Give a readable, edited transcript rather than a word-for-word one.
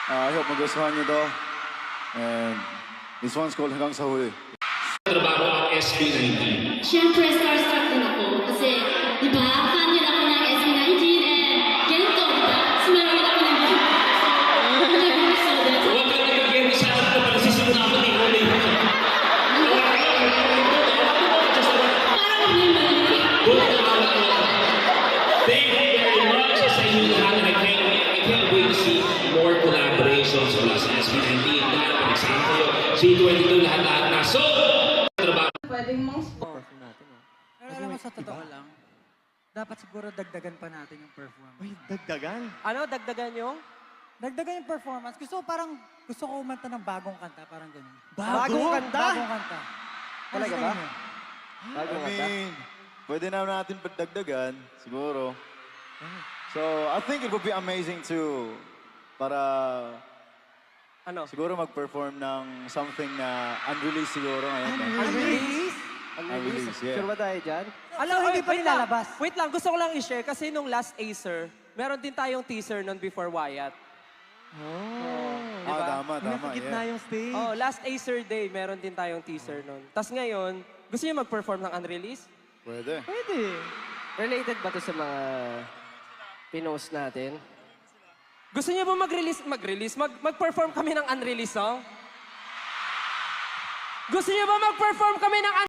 I hope magustuhan niyo to. And this one's called Hanggang sa Huli. Trabaho ang SB19. Siyempre, starstruck din ako. Kasi, di ba, fan din ako ng SB19 and ganito, di ba? Sumarawin ako ng ganito. So, nag-episode. Huwag ka nag-game sa akin ko para sisimula ako ni Huli. Parang may mali. Thank you very much sa inyo lahat. And I can't wait to see more collaborations mula sa SB19. Lahat ng exam kayo. C22 lahat-lahat na. So, trabaho. Pwedeng mang Perform natin, oh. Pero alam mo, sa totoo lang, dapat siguro dagdagan pa natin yung performance. Uy, dagdagan. Ano, dagdagan yung? Dagdagan yung performance. Gusto ko umanta ng bagong kanta, parang ganun. Bagong kanta? Bagong kanta. Talaga ba? Bagong I mean, pwede na natin dagdagan, siguro. So, I think it would be amazing to, para Ano? siguro mag-perform ng something na unreleased siguro ngayon. Unreleased? Unreleased, yeah. Sure ba tayo dyan? So, hindi pa nilalabas? Wait lang, gusto ko lang i-share kasi nung last Acer, meron din tayong teaser nun before Wyatt. Tama, Nasa gitna yeah. yung stage. Oh, last Acer Day, meron din tayong teaser nun. Tapos ngayon, gusto niyo mag-perform ng unreleased? Pwede. Pwede. Related ba to sa mga pinost natin? Gusto niyo ba mag-perform kami ng unreleased song? Gusto niyo ba mag-perform kami ng